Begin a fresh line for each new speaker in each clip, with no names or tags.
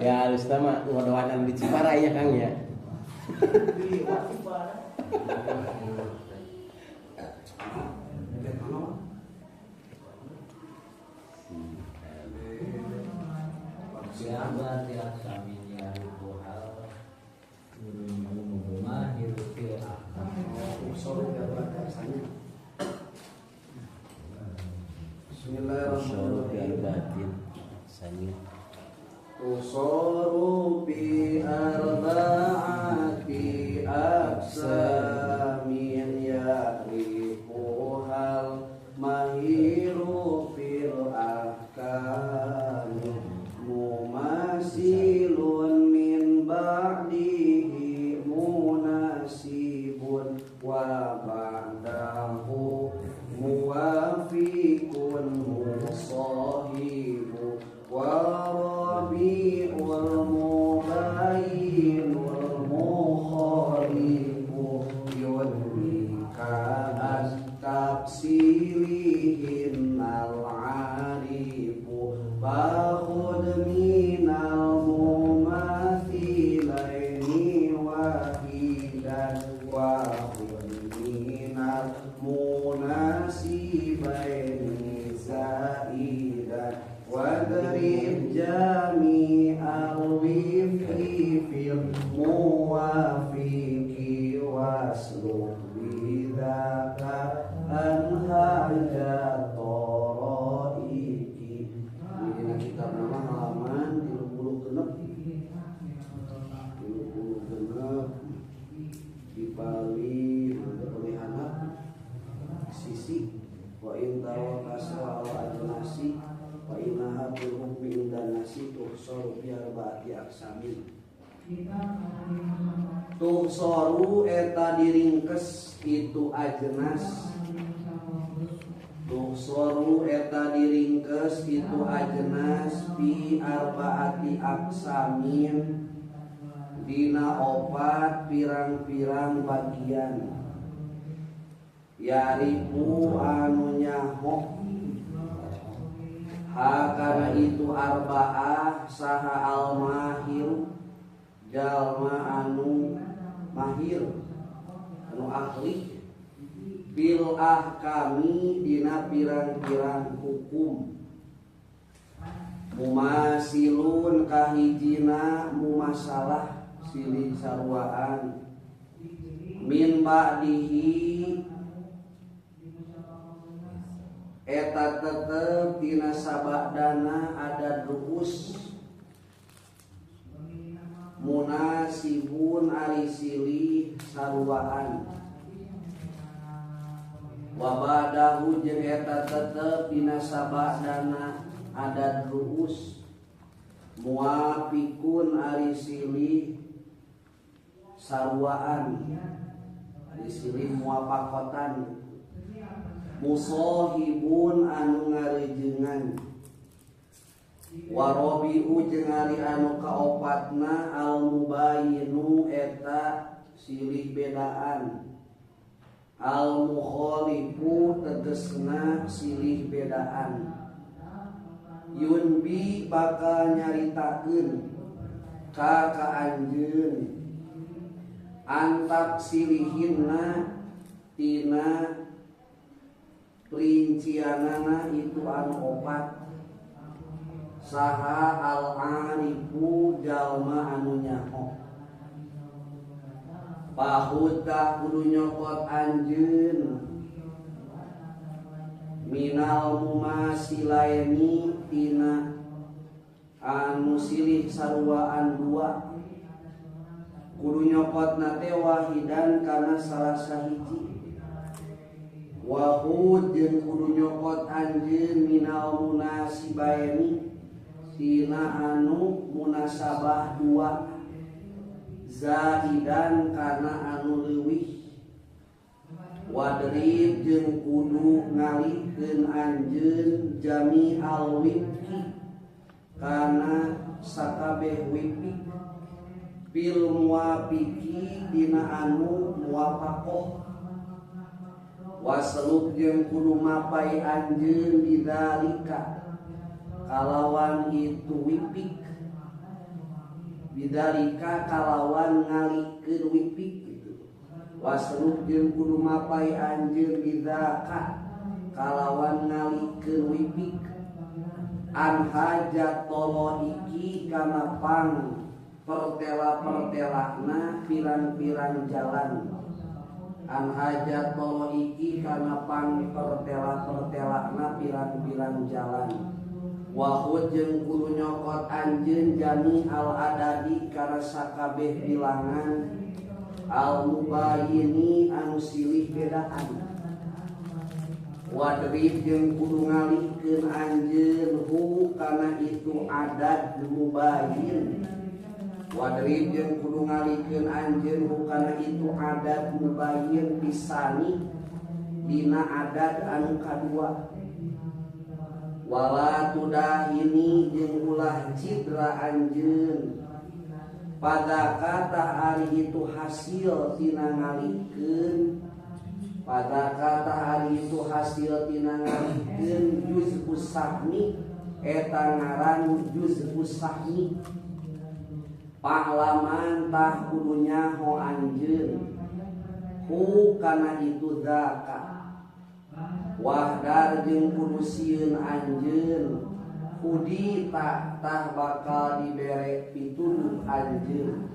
Ya harus sama wadah-wadah di Ciparai ya Kang ya.
Siapa tiap saminya hal rumah hidup
Bismillahirrahmanirrahim.
Usoru bi arba'ati aksamin ya'rifu hal mahiru fil ahkam mumasilun min ba'dihi munasibun wa ba'dahu muwafiqun musahibu warabi wal mubayyin wal mukhalifu yudhika tafsirihin al arifu bakhud minal mumathilaini wahidan wa minal munasibaini zaidan wadrib jami'al wifri fil muwafiqi wasluk bidhaka anhaja toroiki. Ini kitab nama halaman 36 di Bali pelihara sisi wa intaro kasra wa adnasi wa innaha bil hukmi indan nasi tuhsaru bi arba'ati aksamin. Tuhsaru eta diringkes itu ajnas. Tuhsaru eta diringkes itu ajnas bi arba'ati aksamin dina opat pirang-pirang bagian. Yarifu anu nyahok hakana itu arba'ah saha al mahir jalma anu mahir anu ahli bil ahkami dina pirang-pirang hukum mumasilun kahijina mumasalah silih sarwaan min ba'dihi eta tetep dina sabadana ada ruus munasibun ari silih sarwaan wabadahu jeung eta tetep dina sabadana ada ruus muafikun ari silih sarwaan ari silih muafakotan musohibun anu ngarijengan warobiu jeung ari anu kaopatna al mubayinu eta silih bedaan al mukhalifu tegesna silih bedaan yunbi bakal nyaritakeun ka anjeun antak silihinna tina rincianana itu anu opat saha al arifu jalma anu nyaho pahuta kudu nyokot anjeun minal mumasilaini tina anu silih sarwaan dua kudu nyokotna teh wahidan kana salah sahiji wahud jeung kudu nyokot anjeun minal munasibaini tina anu munasabah dua zaidan kana anu leuwih wadrib jeung kudu ngalihkeun anjeun jami al wifki kana sakabeh wifik bil muwafiki dina anu muwafaqah wasluk jeung kudu mapai anjeun bidzalika kalawan itu wifik bidzalika kalawan ngalikeun wifik gitu wasluk jeung kudu mapai anjeun bidzaka kalawan ngalikeun wifik an hajat toloiki kana pang pertela-pertelakna pirang-pirang jalan an hajat toloiki kana pang pertela-pertelakna pirang-pirang jalan wahud jeung kudu nyokot anjeun jami al adadi kana sakabeh bilangan al mubayini anu silih bedaan wadrib jeung kudu ngalihkeun anjeun hu kana itu adat mubayin wadrib jeung kudu ngalihkeun anjeun hu kana itu adat mubayin pisani dina adat anu kadua wala tudahini jeung ulah cidra anjeun pada kata ari itu hasil tina ngalihkeun pada kata hari itu hasil tina ngalihkeun juz'us sahmi eta ngaran juz'us sahmi pahlaman tah kudu nyaho anjeun hu kana itu zaka wahdar jeung kudu sieun anjeun hudi tah bakal dibere pituduh anjeun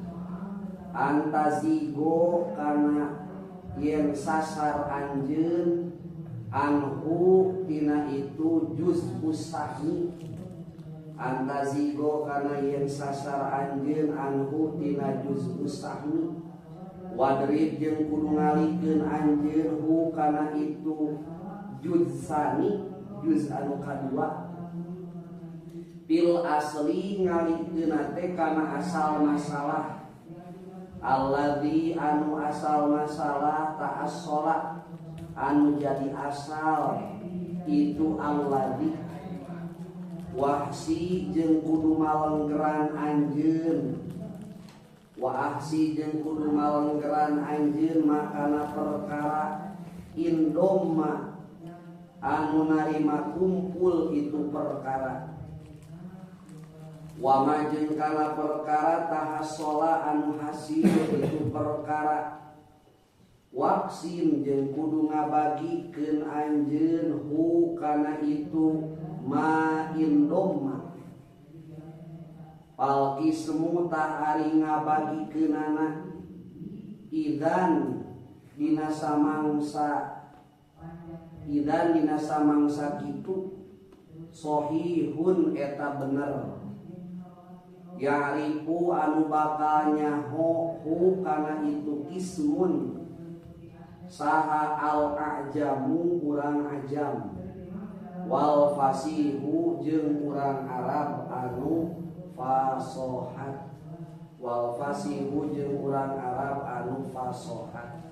antazigo kana yang sasar anjeun anhu tina itu juz'us sahmi antazigo kana yang sasar anjeun anhu tina juz'us sahmi wadrib jeung kudu ngalihkeun anjeun hu kana itu juz sani juz anu kadua pil asli ngalihkeun teh kana asal masalah alladzi anu asal masalah ta'assola anu jadi asal itu alladzi wahsi jeung kudu malenggeran anjeun wahsi jeung kudu malenggeran anjeun makana perkara indoma anu narima kumpul itu perkara wa majeng kana perkara tahassola anu hasil itu perkara waksin jeung kudu ngabagikeun anjeun hu kana itu ma indoma pal kismu tah ari ngabagikeunana idan dina samangsa kitu sohihun eta bener ya'rifu anu bakal nyaho hu kana itu kismun saha al ajamu urang ajam wal fasihu jeung urang Arab anu fasohat wal fasihu jeung urang Arab anu fasohat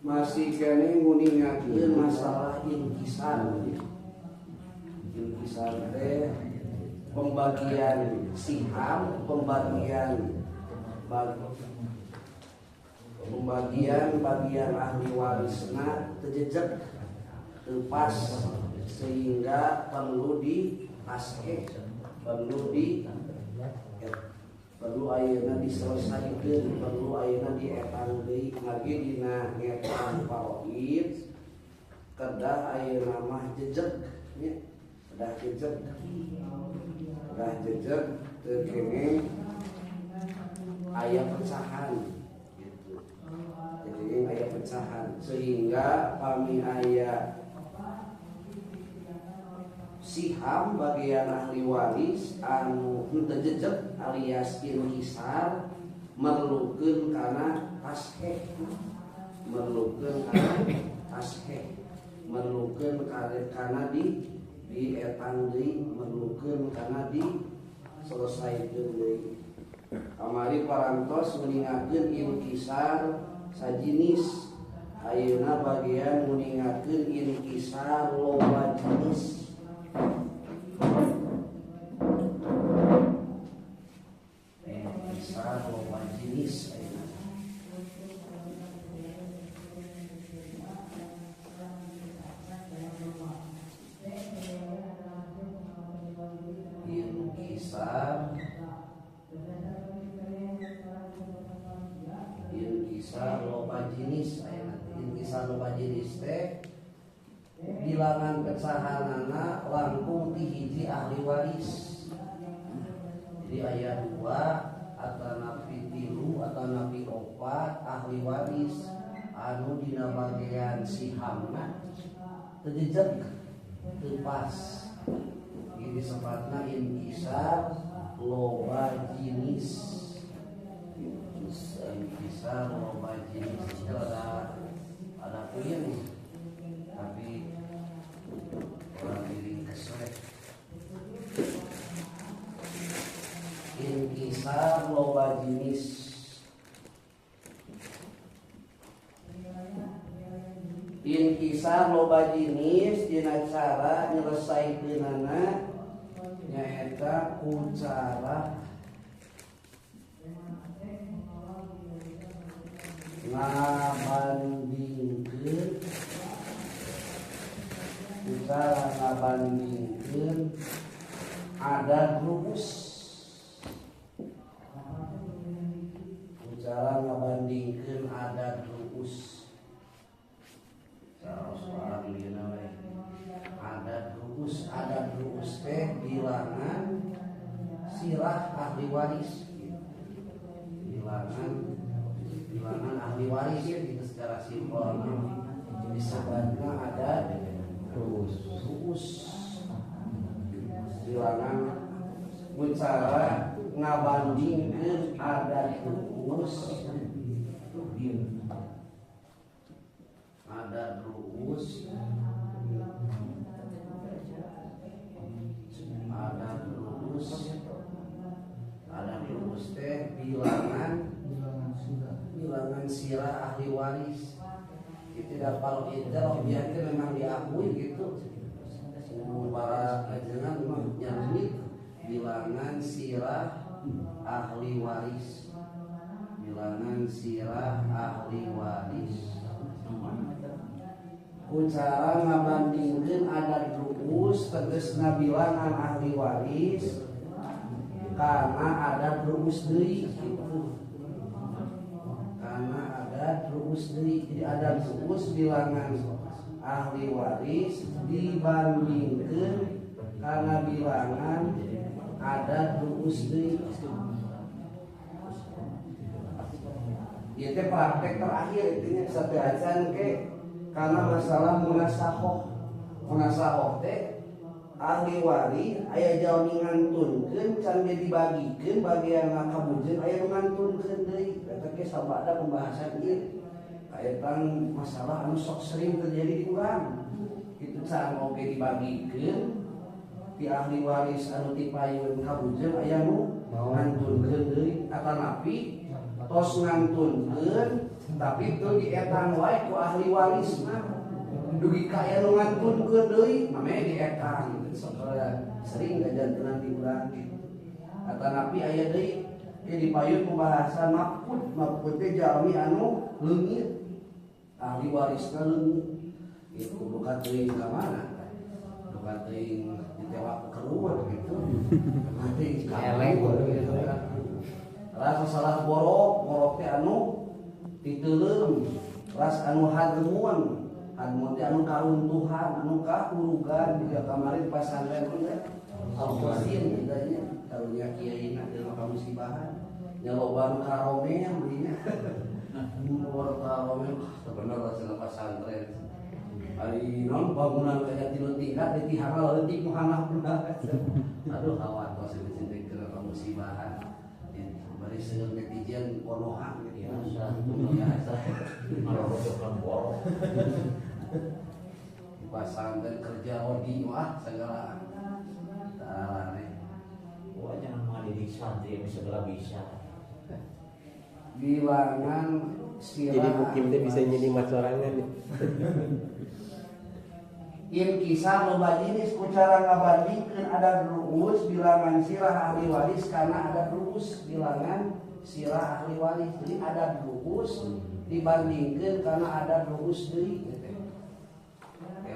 masih kene nguningakeun masalah inkisar. Inkisar teh pembagian siham, bagian ahli warisna terjejak tepas sehingga perlu dipaske, perlu ayeuna diselesaikan, perlu ayeuna dietang deui lagi dina ngetan faraid kedah ayeuna mah jejeg nya, kedah jejeg teu kene aya pecahan gitu. Jadi aya pecahan sehingga kami aya siham bagian ahli waris anu teu jejeg alias inkisar merlukeun kana tasheh, merlukeun kana di etang deui, merlukeun kana di selesaikeun deui. Kamari parantos meningakeun inkisar sajinis, ayeuna bagian meningakeun inkisar loba jenis. Inkisar loba jenis ayeuna. Inkisar loba jenis ayeuna. Inkisar loba jenis teh bilangan pecahanana langkung ti hiji ahli waris. Jadi aya 2 atau napi 3 atau napi 4 ahli waris anu dina bagian sihamna terjejeg teu pas. Ini sebabna inkisar loba jenis. Inkisar loba jenis itu ada punya nih, tapi orang diri kesulit. Inkisar loba jenis. Inkisar loba jenis dina cara nyelesaikeunana nyaeta ku cara ngabandingkeun, adat rumus. Cara ngabandingkeun adat rumus. Adat rumus teh bilangan sirah ahli waris. Bilangan ahli waris ya itu secara simpel disebutnya adat rumus. Bilangan cara ngabandingkeun adat rumus. Adat rumus teh bilangan sirah ahli waris. Itu kalau itu biasanya memang diakui gitu. Para kajian memang nyanyi bilangan sirah ahli waris. Ku cara ngabandingkeun adat rumus tegasna bilangan ahli waris karena adat rumus deui gitu. Jadi adat rumus bilangan ahli waris dibandingkeun karena bilangan adat rumus deui. Ieu teh praktek terakhir intinya sabeacan ke karena masalah munasahoh teh ahli waris aya jauh ngantunkeun can ge dibagikeun bagian kabujeun aya nu ngantunkeun deui. Eta ge sabada pembahasan ieu kaitan masalah anu sok sering terjadi di urang. Kitu can oge dibagikeun ti ahli waris anu ti payun kabujeun aya nu ngantunkeun deui atanapi tos ngantunkeun tapi itu dietang wae ku ahli warisna dugi kaya nu ngantunkeun deui mame diekang saudara sering gajantenan di urang gitu atanapi aya deui dipayun pembahasan mafqud teh jalmi anu leungit ahli warisna leungit itu bukan teuing ka mana bukan teuing ditewak keruan gitu teuing ka eleng gitu rasa salah borok teh anu diteuleum ras anu hadmun teh anu karuntuhan anu kahurugan juga kemarin pasantren teh alqusin kitanya karunya kiai na teh musibahan nyaloban karomel dinya umur karomel bener rasa pasantren ari non bangunan kayak tilu tingkat di tihara leutik nu hanap aduh awat tos dicintek ke musibahan bari seueur netizen ponohan gitu ya biasa ngarobokkeun borok di pasantren kerja odi wah segala tarane
wah jangan ngadidik santri yang segala bisa
bilangan sirah
Jadi mukim teh bisa nyimak sorangan nih.
in kisah loba jenis ku cara ngabandingkeun ada rumus bilangan sirah ahli waris karena ada rumus bilangan sirah ahli waris. Jadi ada rumus dibandingkeun karena ada rumus deui gitu.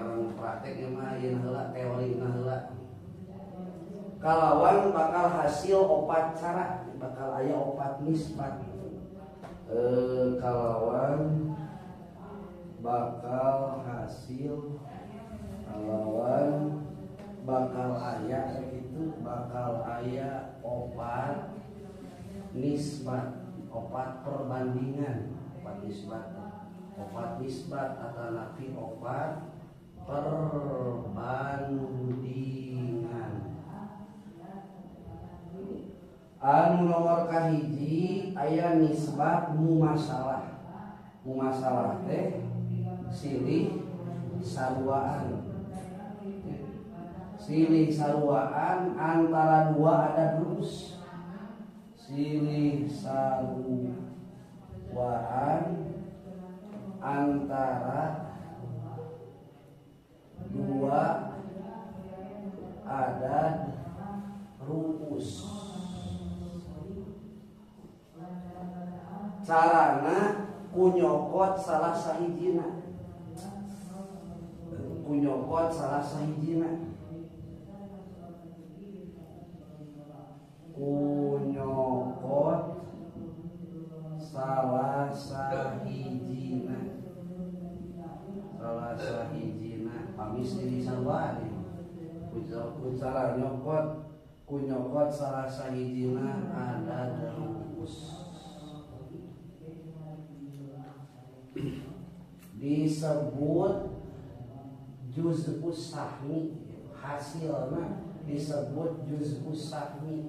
Orang praktek mah yeun heula teori na heula. Kalawan bakal hasil opat cara, bakal aya opat nisbat. Kalawan bakal hasil kalawan bakal aya itu bakal aya opat nisbat opat perbandingan opat nisbat atau nafi opat perbandingan anu nomor kahiji aya nisbat mumasalah teh silih saruaan antara dua ada terus silih saruaan antara dua adat rumus carana kunyokot salah sahijina kunyokot salah sahijina pamis diri sarwani cara kunyokot salah sahijina ada rumus disebut juz'us sahmi hasilna disebut juz'us sahmi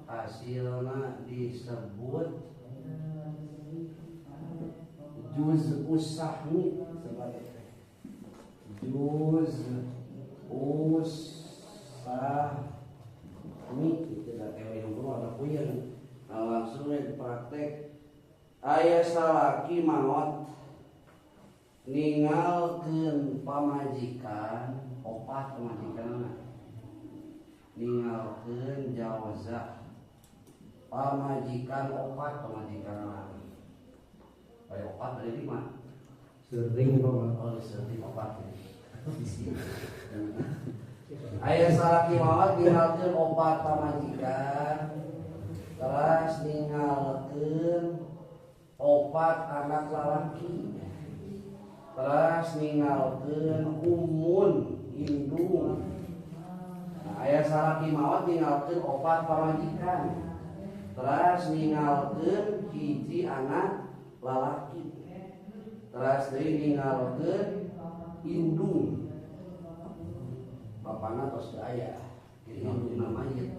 hasilna disebut juz'us sahmi sebagai juz'us sahmi itu dah teori yang perlu ada puyeng langsung praktek aya salaki manot ningalkeun pamajikan opat pamajikanna ningalkeun jawazah pamajikan opat pamajikanna aya opat dari lima sering sering opat aya salaki manot ningalkeun opat pamajikan terus ningalkeun opat anak lalaki terus ningalkeun umun indung aya salaki maot ningalkeun opat pamajikan terus ningalkeun hiji anak lalaki terus deui ningalkeun indung bapana tos teu aya jadi indung mayit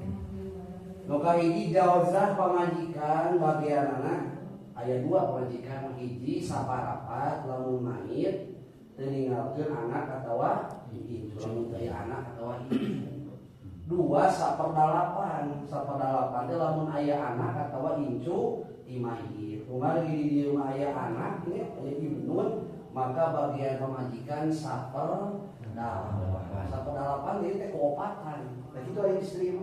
nu kahiji jawazah pamajikan bagianana aya dua pamajikan hiji saparapat lamun mayit teu ninggalkeun anak atawa indung lamun teu aya anak atawa indung dua saperdalapan teh lamun aya anak atawa incu ti mayit kumaha di dieu mah aya anak aya indung maka bagian pemajikan saperdalapan jadi teh keopatan. Nah itu ada istri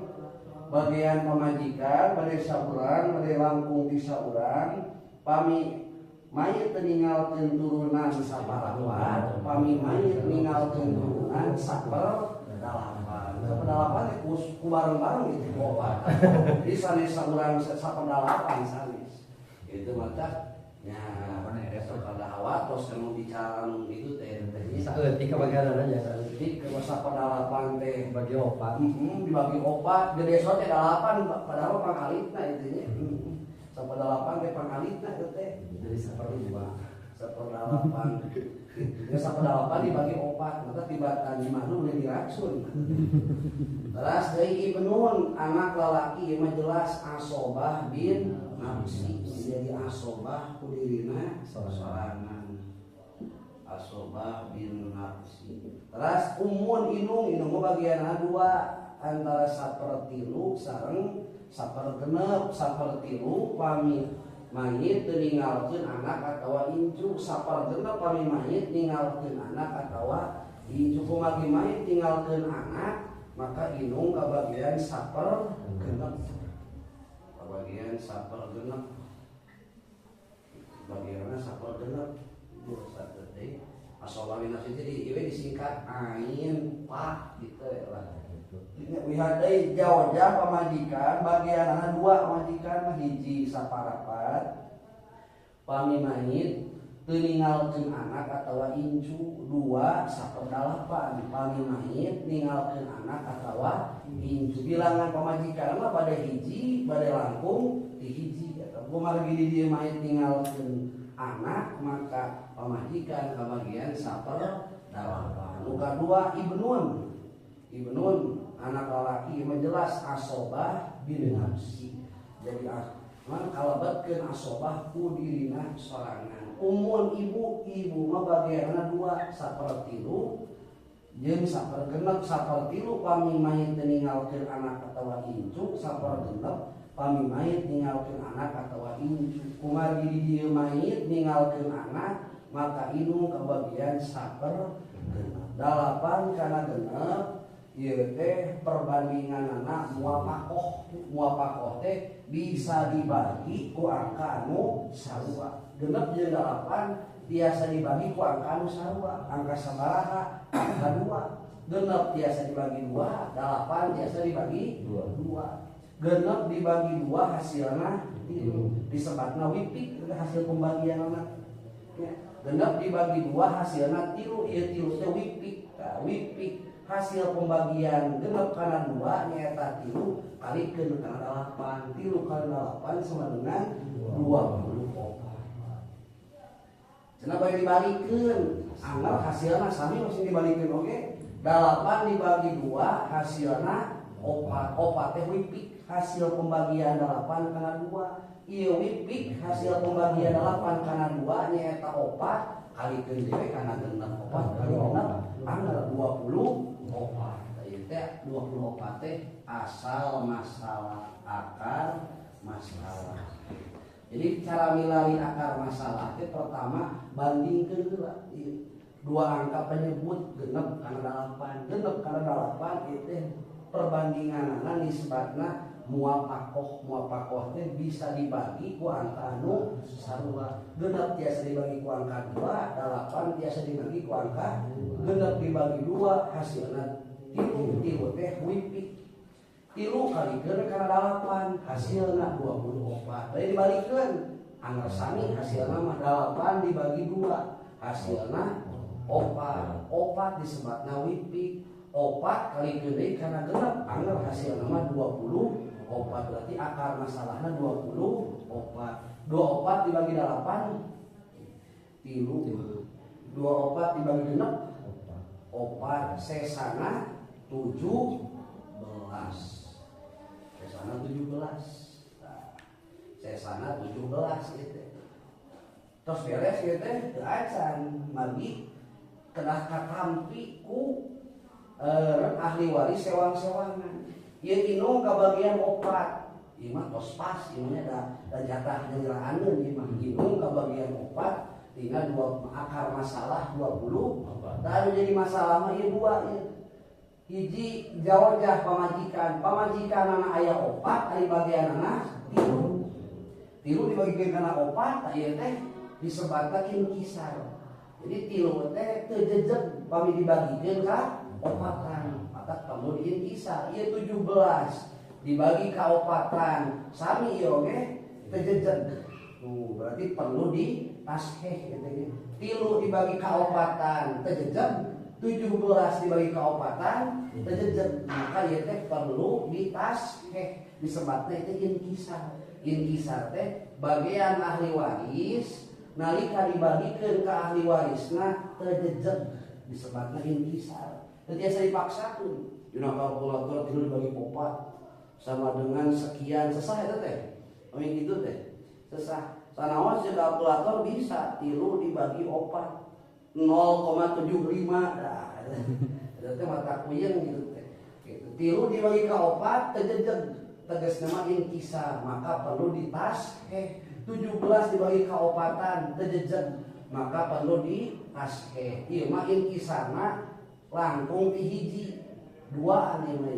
bagian pemajikan pada saurang pada langkung di saurang pami mayit meninggalkan turunan saparapat pami mayit meninggalkan turunan saperdalapan ku bareng-bareng itu keopatan. Jadi sanes saurang saperdalapan sanes itu mata nya pada awal terus kamu bicara itu teh
Saeutik kabagaran aja.
jadi ke masa pedalapan teh
Bagi opat.
dibagi opat gede sote dalapan padahal pangalitna itu nya. Sapedalapan teh pangalitna itu teh.
Jadi saperlima.
Sapedalapan. Ya sapedalapan dibagi opat, maka tibatan di mana boleh diracun. Terus dari Ibnun anak lalaki mah jelas Asobah bin Nafsi. Jadi Asobah kudirina sorangan. Asobah bin Nafsi. Terus Umun Inung bagian dua antara sapertilu sareng sapergenep. Sapertilu pami mayit ninggalkeun anak atawa incu, sapergenep pami mayit ninggalkeun anak atawa incu. Kumagi mayit ninggalkeun anak maka inung kabagian sapergenep. Kabagian sapergenep. Bagianna sapergenep. Asobah bin Nafsi jadi ieu disingkat ain pak gitu lah. Wihadai jawajah pamajikan bagian dua pamajikan hiji saparapat pami mayit teu ninggalkeun anak atawa incu. Dua saperdalapan pami mayit ninggalkeun anak atawa incu. Bilangan pamajikan mah pada hiji bade langkung di hiji eta. Kumargi di dieu mayit ninggalkeun anak maka pemajikan kebagian saperdalapan. Luka dua Ibnun anak lelaki menjelas Asobah bin Nafsi. Jadi kalabatkeun Asobah ku dirina sorangan. Umun ibu mah bagianna dua sapertilu jeung sapergenep. Sapertilu pami mayit ninggalkeun anak atawa incu, sapergenep pami mayit ninggalkeun anak atawa incu. Kumargi di dieu mayit ninggalkeun anak maka inung kebagian sapergenep. Dalapan kana genep ieu teh perbandingan anak muapakoh teh bisa dibagi ku angka anu sarua. Genep jeung dalapan biasa dibagi ku angka anu sarua. Angka sabaraha? Angka 2. Genep biasa dibagi 2, dalapan biasa dibagi 2. Genep dibagi 2 hasilna 3. Disebutna wipik hasil pembagian anak. Ya. Genep dibagi 2 hasilna 3. Ieu 3 teh wipik. Nah, wipik hasil pembagian genep kana 2 nyaeta 3 kalikeun kana 8. 3 kali 8 sama dengan 24. Cenah bae dibalikeun, anggar hasilna sami mesti dibalikeun oge. 8 dibagi 2 hasilna 4 teh wipik hasil pembagian 8 kana 2. Ieu wipik hasil pembagian 8 kana 2 nyaeta 4 kalikeun dewe kana 4 kali 6 anggar 24. Ieu teh 24 teh asal masalah, akar masalah. Jadi cara milari akar masalah teh pertama bandingkeun heula. 2 angka penyebut genep kana 8. Genep kana 8 ieu teh perbandinganna nisbatna muapakoh teh bisa dibagi ku angka anu sarua. Genep biasa dibagi ku angka 2, 8 biasa dibagi ku angka genep dibagi 2 hasilna 3 teh wipik. 3 kalikeun kana 8 hasilna 24. Tadi dibalikeun anggar sami hasilna mah 8 dibagi 2 hasilna 4 disebutna wipik. 4 kalikeun deui kana genep anggar hasilna mah 24. Berarti akar masalahna 24. 24 dibagi 8 3. 24 dibagi genep 4 sesana 17. Sesana 17. Nah, sesana 17 gitu. Terus beres gitu teu acan margi kedah katampi ku ahli waris sewang-sewangan. Ieu inung kabagian 4. Ieu mah tos pas ieu nya da jatah nyeraaneun ieu mah inung kabagian 4 tinggal dua akar masalah 20 lalu jadi masalah mah ieu dua ieu. Hiji jawajah pamajikan anak ayah opat ari bagian anak tilu dibagikeun kana opat tah ieu teh disebatkeun kisar. Jadi tilu teh teu jejeg pami dibagikeun ka opatan maka perlu dieun kisar. Ieu 17 dibagi ka opatan sami ieu oge teu jejeg. Berarti perlu di tasheh gitu. Tilu dibagi ka opatan teu jejeg, 17 dibagi ka opatan teu jejeg. Maka ieu teh perlu di tasheh disebutna teh inkisar. Inkisar teh bagian ahli waris nalika dibagikeun ka ahli warisna teu jejeg disebutna inkisar. Teu tiasa dipaksakeun. Dina kalkulator tilu dibagi 4 sama dengan sekian sesah eta teh. Amin gitu teh. Sesah. Sanaos jeung kalkulator bisa tilu dibagi 4 0,75 dah. Eta teh mata kuyeng gitu teh. Gitu. Tilu dibagi ka 4 teu jejeg tegasna mah inkisar maka perlu ditasheh. 17 dibagi ka opatan teu jejeg maka perlu ditasheh. Ieu mah inkisarna langkung ti hiji. Duaan ieu mah.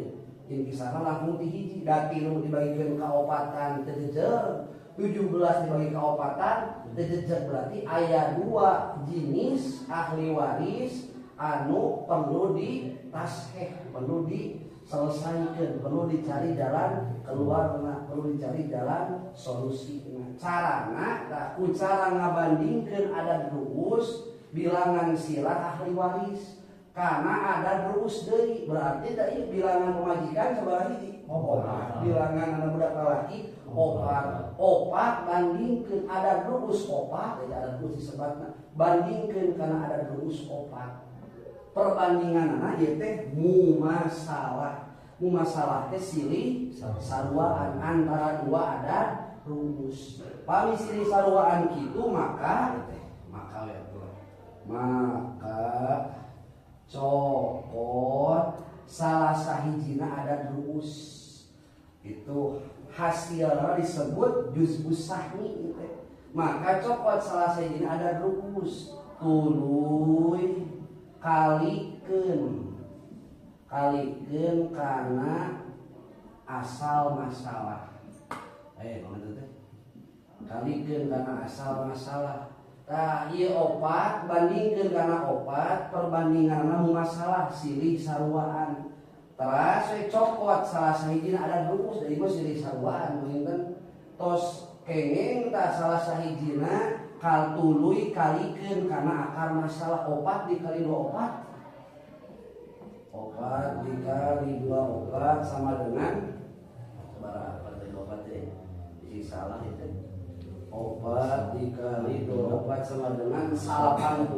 Inkisarna langkung ti hiji. Da tilu dibagikeun ka opatan teu jejeg. 17 dibagi ka opatan teu jejeg berarti aya 2 jenis ahli waris anu perlu ditasheh, perlu diselesaikan, perlu dicari jalan keluarna, perlu dicari jalan solusina. Carana tah ku cara ngabandingkeun adat ruus bilangan sirah ahli waris. Karena ada ruus deui berarti da ieu bilangan pemajikan sabaraha hiji? Bilangan anak budak lalaki opat bandingkeun ada ruus opat ada ruus disebutna bandingkeun kana ada ruus opat perbandinganna ieu teh mumasalah teh silih saruaan antara dua ada ruus pami silih saruaan kitu maka cokot salah sahijina ada ruus itu hasilnya disebut juz'us sahmi gitu. Maka cokot salah sahijina ada ruus tuluy kalikeun kana asal masalah. Kalikeun kana asal masalah. Tah ieu opat bandingkeun kana opat perbandinganna masalah silih saruaan. Teras we cokot salah sahijina ada ruus dari mah silih saruaan mungkin tos kengeng tah salah sahijina kal tuluy kalikeun kana akar masalah opat dikali 2 opat. Opat dikali 2 opat sama dengan sabaraha teh opat teh? Isi salah itu. Opat dikali 2 opat sama dengan 80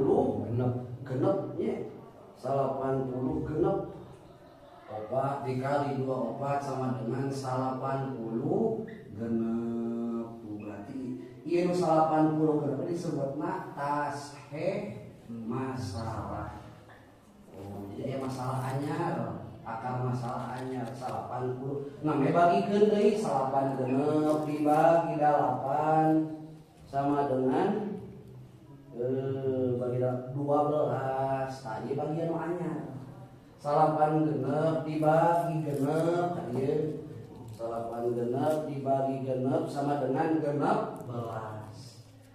genep ya. 80 genep. Opat dikali 2 opat sama dengan 80 genep. Berarti ieu 80 genep disebutna tasheh masalah. Jadi masalah anyar, akar masalah anyar 80. Name bagikeun deui 8 genep dibagi 8 sama dengan bagi 12. Tah ieu bagian nu anyar. 8 genep dibagi genep ieu 8 genep dibagi genep sama dengan 16.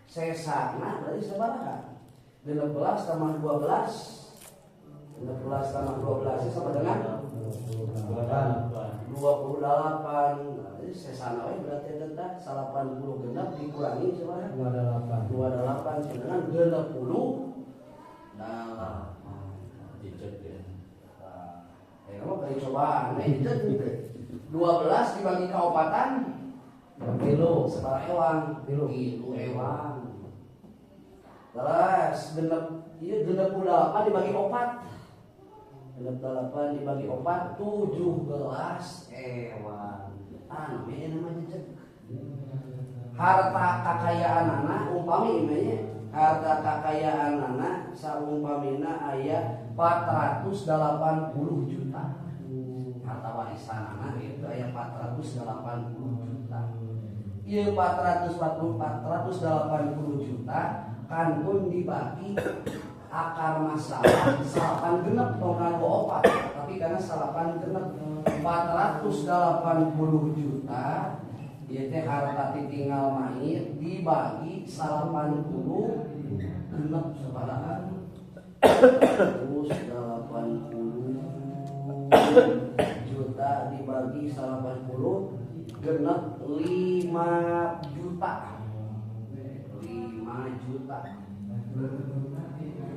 Sesana berarti sabaraha? 16 tambah 12 16 tambah 12 sama dengan 28. Jadi sesana we berarti eta 80 genep dikurangi sabaraha? 28 sama dengan 60.
Dicek ya.
Kamu beri cobaan, itu 12 dibagi ka opatan kilo sabaraha ewang? Kilo ewang. Terus genep ieu 68 dibagi 4. 68 dibagi 4 17 ewang. Namanya jejeg. Harta kekayaan anak umpami imanya harta kekayaan anak saumpamina aya 480 juta. Harta warisan anak itu aya 480 juta. Ieu 480 juta kan pun dibagi akar masalah salapan genep tongkang opat, tapi karena salapan genep 480 juta ieu teh harta tinggal main dibagi 80 genep sabaraha 180 juta dibagi 80 genep 5 juta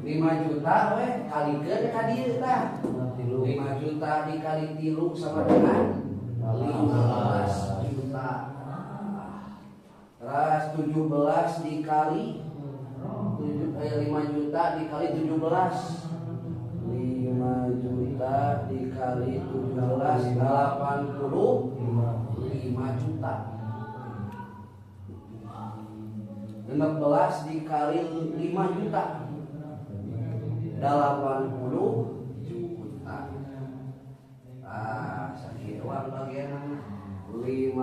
5 juta we kalikeun ka dieu tah 5 juta dikali 3 sama dengan 15 juta. Terus 17 dikali 5 juta dikali 17 5 juta dikali 17 85 juta 16 dikali 5 juta 80 juta. Sakit uang bagian 15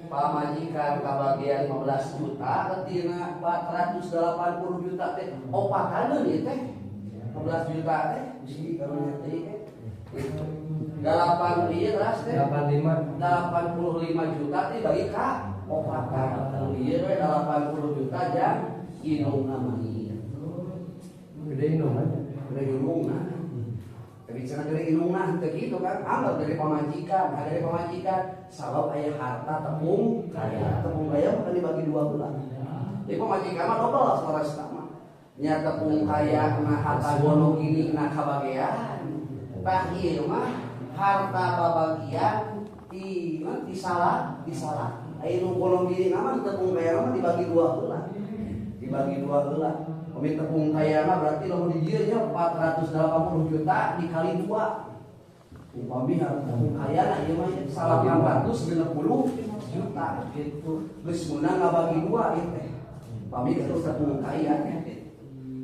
pamajikan kabagian 15 juta ketina 480 juta teh opatan ieu teh 15 juta teh mesti karunya teh itu 8 ieu ras teh 85 juta teh bagi ka opatan ieu we 80 juta jang inungna mah gede inungna tapi cenah gede inungna teh kitu kan anggap dari pamajikan sabab aya harta tepung kaya mah dibagi dua belah. Jadi pamajikan mah dobel saras mah nya tepung kaya na harta gono gini na kabagean tah ieu mah harta babagian ti salah aya nu gono gini na mah tepung kaya mah dibagi dua belah Pemi tepung kaya mah berarti lamun di dieu nya 480 juta dikali 2. Upami harta tepung kaya na ieu mah 860 juta gitu. Geus meunang ngabagi 2 ieu teh. Pami itu tepung kaya teh.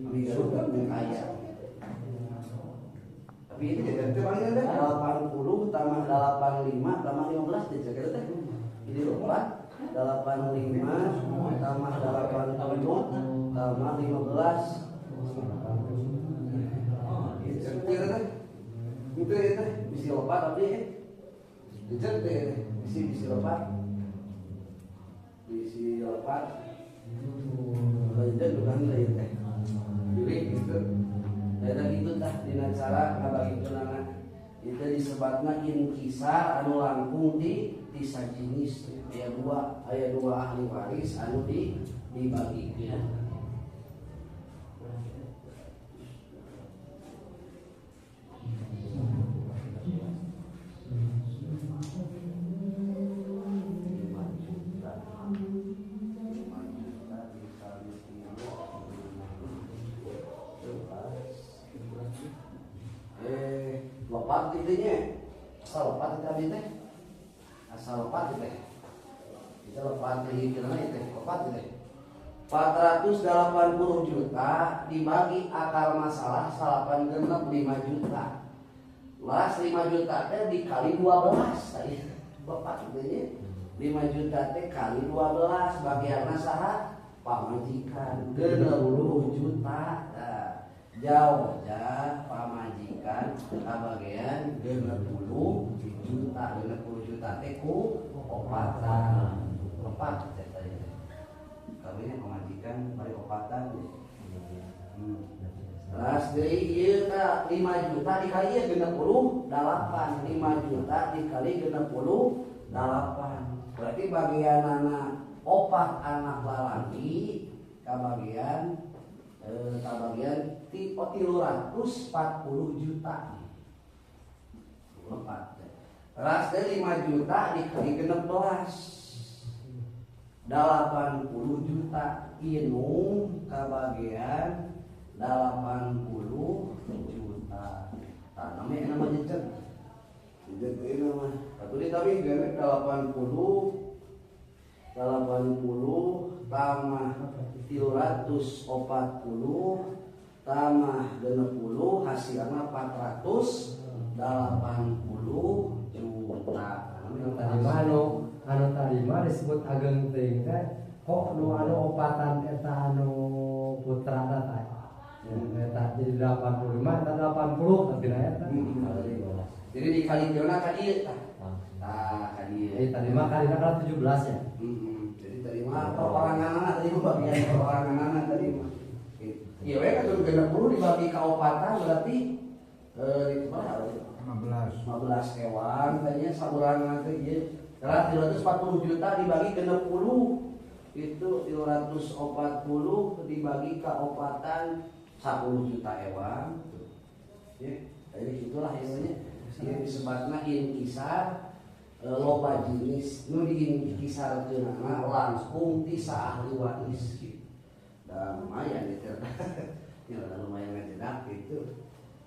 Pami itu tepung kaya. Tapi ini teh paling teh 80 tambah 85 tambah 15 teh segala teh. Jadi 4 85 tambah 80 tambah 15 itu bisi lopat tapi dicet teh bisi lopat lanjut bukan lain teh jadi gitu dan itu tah dina cara ngabagikeun itu disebutna inkisar anu langkung di sajinis aya dua ahli waris anu dibagikeun. Lopat intinya asal lopat itu abdi teh asal lopat itu teh kita lopat di kira teh lopat itu teh 480 juta dibagi akar masalah 8 genep 5 juta las 5 juta teh dikali 12 tadi lopat intinya 5 juta teh kali 12 bagianna saha pamajikan 60 juta jauh pamajikan kabagian 60 juta teh ku opatan lopat teh tadi kawinnya pamajikan bari opatan Terus deui ieu tah 5 juta dikali 68 5 juta dikali 68 berarti bagianana opat anak lalaki kabagian tipe 340 juta lepat. Ras dari 5 juta dikali 16 80 juta inung kabagian 80 juta. Nama jejak. Jejak ini nama. Tapi gini 80 tambah 340 tambah 60 hasilnya 480 juta.
Anu tadi mah disebut ageng teuing teh kok anu opatan eta anu putra teh. Eta jadi 85 eta 80 nantina eta.
Jadi dikali diona ka dieu tah. Tah ka dieu.
Tadi mah kalina kan 17 ya.
Jadi tadi mah peroranganana tadi mah bagian peroranganana tadi mah. Iya we kan 60 dibagi ka opatan berarti itu berapa? 15 hewan tadinya saburangan teh ieu. 340 juta dibagi ke 60 itu 340 dibagi ke opatan 10 juta hewan. Ya, jadi itulah ilmunya. Ini disebutna inkisar loba jenis nu diinkisarkeunana langsung ti sa ahli waris gitu. Dan lumayan itu. Ya lumayan ngecedak gitu.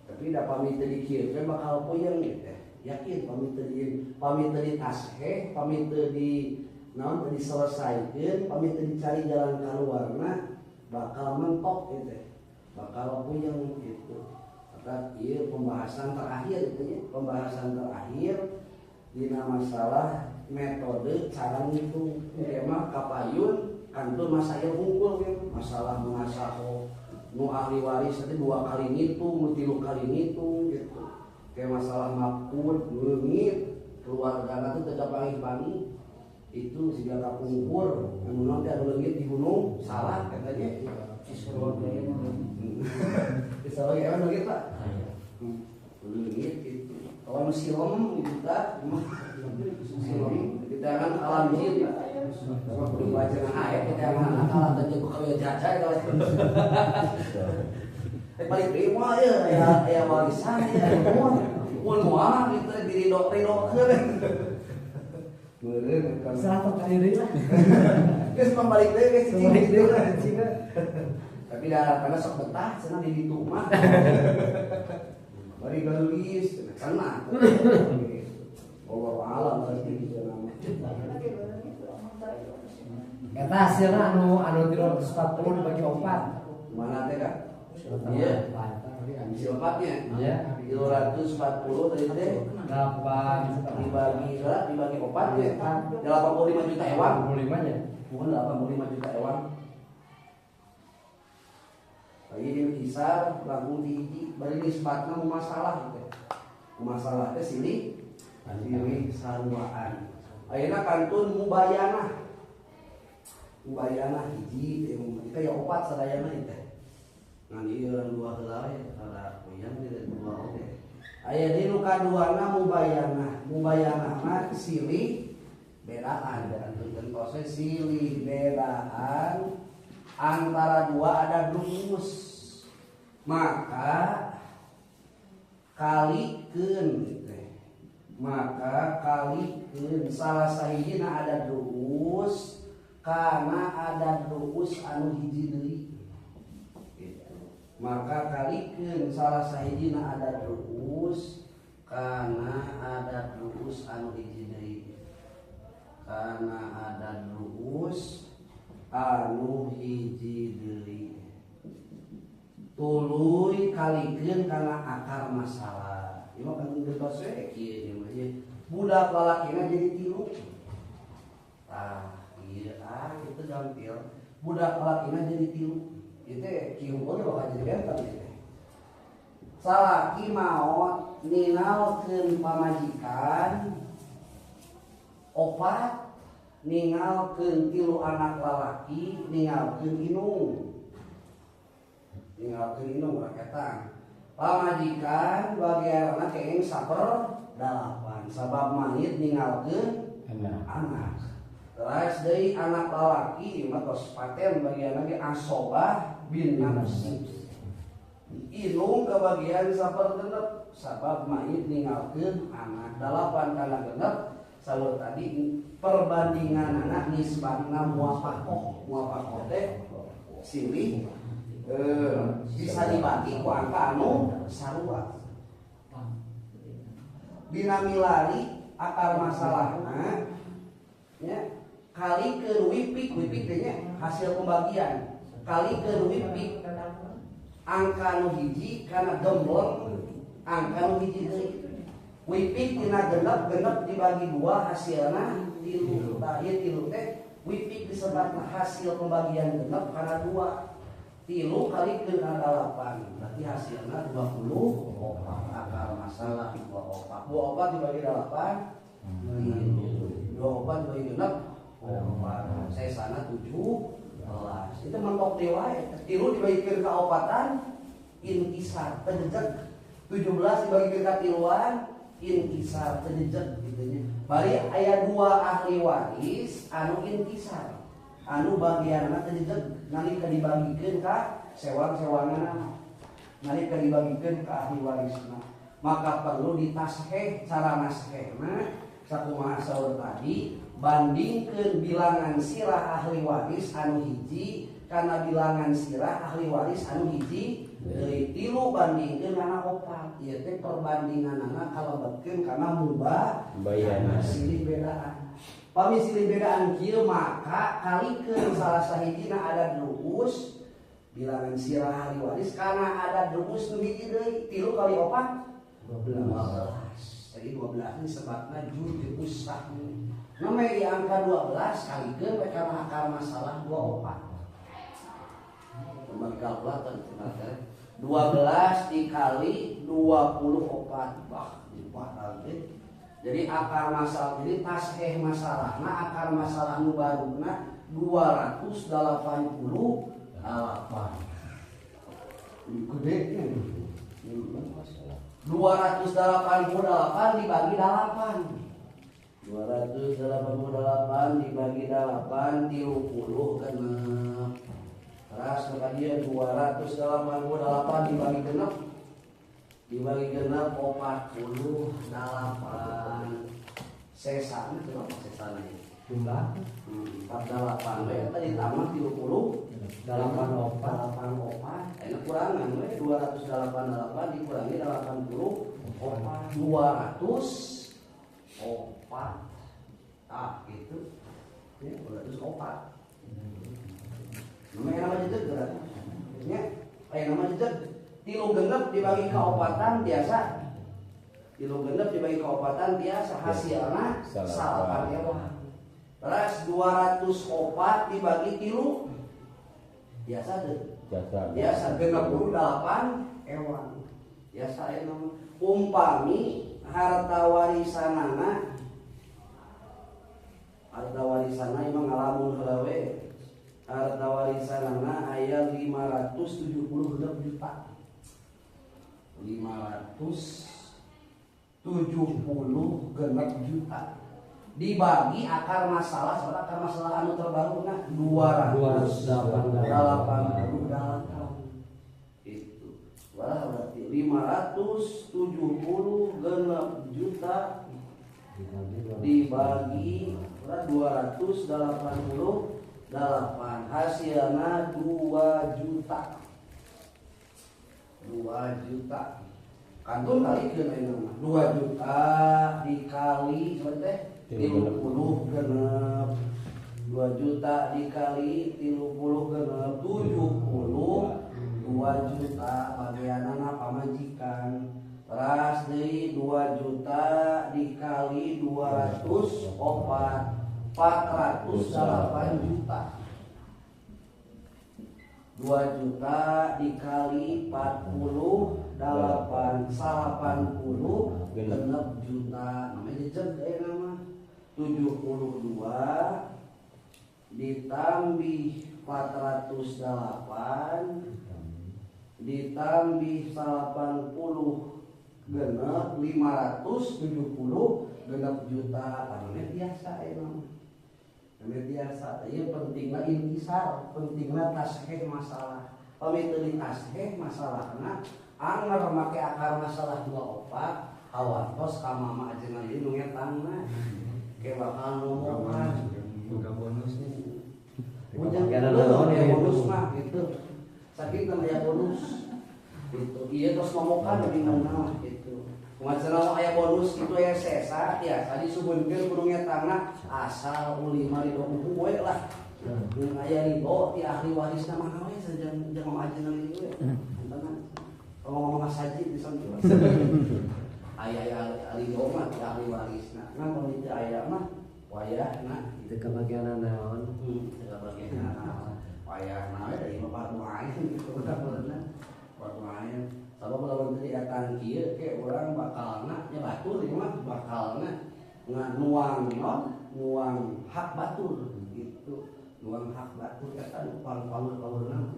Tapi da pamit teu dikieu bakal puyeng gitu. Yakin pamit teu ditasheh, pamit teu di naon teu diselesaikeun, pamit teu dicari jalan kaluarna bakal mentok gitu. Bakal puyeng gitu. Maka ieu pembahasan terakhir itu ya, pembahasan terakhir dina masalah metode cara ngitung emang kapayun kantun masaya hungkul ya. Masalah mengasaho nu ahli waris tadi 2 kali ngitung, nu 3 kali ngitung gitu. Kayak masalah mapud, leungit, keluargana teh teu panggih-panggih. Itu siga kapungkur, anu naon teh anu leungit di gunung, salah katanya. Isroge. Isroge kan leungit Pak. Leungit itu. Kalau silem itu tah, silem kita kan alam jin. Sama kudu baca ayat kita akan akal teh ku kawe jaja itu. Balik deui moal ya warisan ya mun moal gitu diridok-ridokeun. Meureun kan.
Salah ka diri lah.
Geus pambalik deui geus
Cing.
Tapi dah karena sok betah cenah di ditu mah. Bari gelis cenah. Allah alam pasti gitu nama.
Eta hasilna anu 340 dibagi 4.
Mana teh Kak? Iya. Isi empatnya.
Iya.
340 tadi teh
8
dibagi 4 ya. 85 juta hewan.
85 nya.
Bukan 85 juta hewan. Ini kisar langsung tinggi. Bari nisbatna masalah gitu. Masalah teh silih saruaan. Ayeuna kantun mubayanah. Mubayanah hiji kayak opat sadayana teh. Ngan ieu dua heula ya kada puyang di dua oge. Aya di nu kaduana mubayanah. Mubayanah mah silih bedaan kantun tentose silih bedaan antara dua ada rumus. Maka kalikeun salah sahijina ada rumus karena ada rumus anu hiji deui. Maka kalikeun salah sahijina ada rumus karena ada rumus anu hiji deui. Karena ada rumus anu hiji deui. Tuluy kalikeun kana akar masalah. Ieu mah kan geus we kieu mah ye. Budak lalakina jadi 3. Tah, ieu kitu gampil. Budak lalakina jadi 3. Ieu teh kieu oge bakal jadi benteng teh. Salaki maot ningalkeun pamajikan 4 ningalkeun 3 anak lalaki ningalkeun inung. Ningalkeun inung raketan. Pamajikan bagianna kenging 1/8 sabab mayit ningalkeun anak. Terus deui anak lalaki mah tos paten bagianna ge asobah bin nafsi. Inung kebagian 1/6 sabab mayit ningalkeun anak. 8 kana genep saur tadi perbandingan anak nisbatna muafakoh. Muafakoh teh silih bisa dibagi ku angka anu sarua. Dina milari akar masalahna nya kalikeun wipik teh nya hasil pembagian. Kalikeun wipik angka anu hiji kana gemblong angka anu hiji deui. Wipik dina genep dibagi 2 hasilna 3. Tah ieu 3 teh wipik disebutna hasil pembagian genep karena 2 3 kali ke 8 berarti hasilnya 20 opat akar masalah 2 opat dibagi 8 2 opat dibagi genep opat saya sana 17 itu mentok dewa 3 dibagi ke opatan intisar penjejak 17 dibagi ke tiluan intisar penjejak gitunya bari aya 2 ahli waris anu intisar anu bagianna penjejak nalika dibagikeun ka sewang-sewanganna nalika dibagikeun ka ahli warisna maka perlu ditasheh cara nashehna sakumaha saur tadi bandingkeun bilangan sirah ahli waris anu hiji kana bilangan sirah ahli waris anu hiji dari 3 bandingkeun kana 4 ieu teh perbandinganna kalebetkeun kana mubah bayana silih bedaan pami silih bedaan kieu maka kalikeun salah sahijina ada rumus bilangan sirah ahli waris kana ada rumus nu hiji deui 3 kali 4 12 jadi 12 ini sebabna juz sahmi namanya di angka 12 kalikeun we kana akar masalah 2 opat kembali kalkulator 12 dikali 24 bah jadi akar masalah jadi tasheh masalahna akar masalah nu baruna 288 gede nya 288 dibagi 8 288 dibagi 8 30 genep ras maka dia 288 dibagi genep 48 sesana berapa sesana ini
jumlah
48 we tadi tambah 30 8 enak kurangan we 288 dikurangi 80 200 opat gitu ya 200 opat namanya nama jejak berarti ya nama jejak 3 genep dibagi ke opatan biasa 3 genep dibagi ke opatan biasa hasilnya salapan ewan terus 200 opat dibagi 3 biasa deh biasa genep 8 ewan biasa ya nama umpami harta warisanana emang ngalamun helawe harta warisanana aya 570 juta 570 genep juta dibagi akar masalah soalnya akar masalah anu terbaru nah 288 itu berarti 570 genep juta dibagi 288 hasilnya 2 juta kantun kali ke nama 2 juta dikali seperti 30 genep 2 juta dikali 30 genep 70 2 juta bagianana pamajikan teras deui 2 juta dikali 200 opat 408 juta 2 juta dikali 40 80 genep juta namanya jejeg nama 72 ditambih 408 ditambih 80 genep 570 genep juta namanya biasa namanya biasa ieu pentingna intisar pentingna tasheh masalah pamitu di tasheh masalahna anggar make akar masalah 2 opat awantos ka mama ajengan ieu nu ngetangna ke bakal ngomongan
buka bonusnya
Ujian ya bonus mah gitu sakit kan aya bonus gitu iya terus ngomokan lebih kenal gitu macam aya bonus itu ya sesa ya tadi subunkeun kudu ngetangna asal ulima ridho we lah mun aya ridho ti ahli warisna mah we jangan mamajeun itu ya tenang ngomong saji di sana aya ridho mah ti ahli warisna ngan mun teu aya mah wayahna
Itu kebagian naon.
Segala bagian.
wayahna dari bapak lain gitu bener-bener bapak lain sabab lawan tadi datang kieu ke urang bakalna nya batur ieu mah bakalna nuang nuang hak batur gitu nuang hak batur eta nu paur-paurna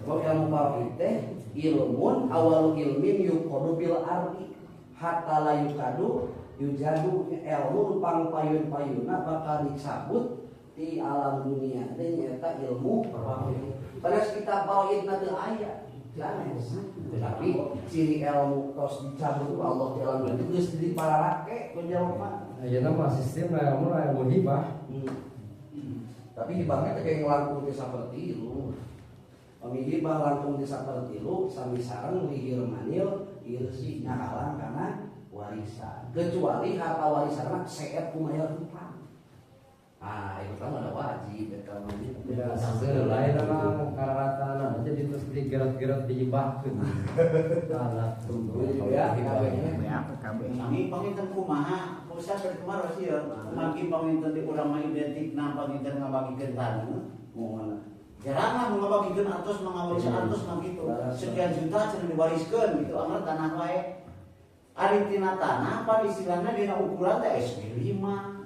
kalau ilmu bawi teh ilmun awal ilmin yuqadu bil ardi hatta la yukadu yujadu ilmu pang payun-payunna bakal dicabut di alam dunia teh nyata ilmu bawi terus kita bawain teu aya janes tapi ciri ilmu tos dicabut Allah di alam dunia geus dipararake ku jelema
Ayeuna mah sistem ilmu hibah.
Tapi hibahnya teh kayak langkung teh saperti lu. Pami hibah langkung teh saperti lu sami sareng lihir manil ieu sih ngahalang kana warisan. Kecuali harta warisanna seet kumaha hutang. Itu kan ada wajib eta mah.
Ya saseur lain mah karatana aja terus digerak-gerak dihibahkeun. Alah tunggu
Ya,
Kami panginten kumaha, pusat dari kemarin sih ya. Magi panginten di urang mah identik na panginten ngabagikeun taneuh.
Mohon
Jarang lah ngabagikeun artos mangawarisan artos mah gitu. Sekian juta cenah diwariskeun gitu amal tanah wae. Ari tina tanah apa istilahna dina ukuran teh SG 5.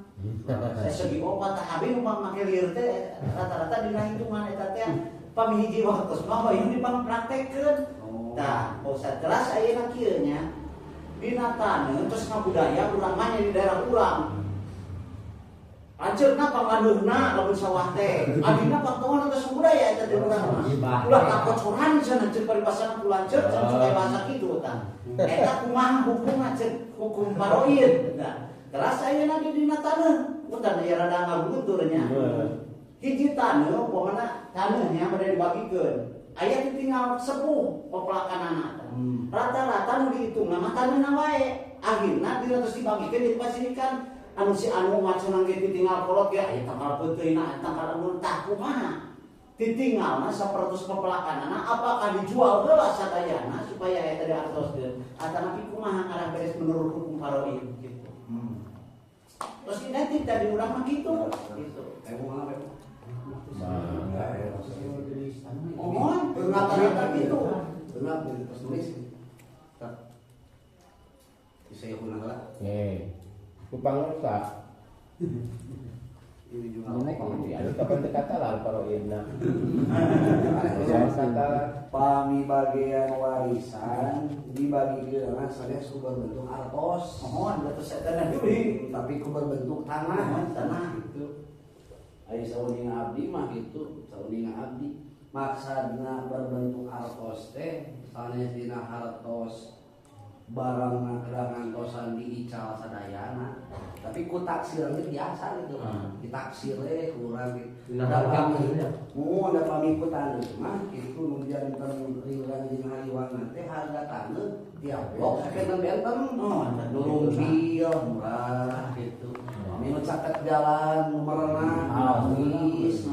Segi opat habis numpang make lieur teh rata-rata dina hitungan eta teh pamihiji waktos mah bae dipang praktekkeun. Tah, pusat keras ayeuna kieu nya. Dina taneuh terus ngabudaya urang mah di daerah urang. Lanceukna pangaduhna lamun sawah teh. Abina pantongan atas budaya eta teh urang mah. Ulah takocoran cenah ceuk paribasana ku lanceuk cenah suka bahasa kitu tah. Eta kumaha hukumna ceuk hukum paroid tah. Keras ayeuna di dina taneuh, utan aya rada ngaguntur nya. Hiji taneuh upamana taneuhnya bade dibagikeun. Aya ditinggal sepuh pepelakanana. Rata-rata nu dihitung mah taneuhna wae. Akhirna dina terus dibagikeun dipasirikan anu si anu macenang ge ditinggal kolot ge aya tanggal peuteuna tanggal anu tah kumaha. Ditinggalna sapertos pepelakanana apakah dijual heula sadayana supaya aya tadi artoskeun. Atanapi kumaha ngarang beres menurut hukum paroid gitu. Terus identik tadi urang mah gitu. Gitu.
mana
Omongan rata-rata gitu.
Benar terus tulis. Bisa ya kuna lah.
Kupang rusak.
Ini juga
Ada kapan kata lah kalau irna.
Pami bagian warisan dibagi ke sanes ku berbentuk artos.
Omongan terus eta deui.
Tapi ku berbentuk tanah gitu. Aya saundinga abdi mah gitu, saundinga abdi. Maksudna berbentuk artos teh sanes dina hartos barang ngantosan diical sadayana. Tapi ku taksir ge biasa gitu. Ditaksir kurang gitu.
Nah, harganya
Ada pamikut taneuh mah kitu nu janten riuran jeung hariwana teh harga taneuh tiap blok sakeun benten. Nu bil murah gitu. Minu caket jalan numerna habis.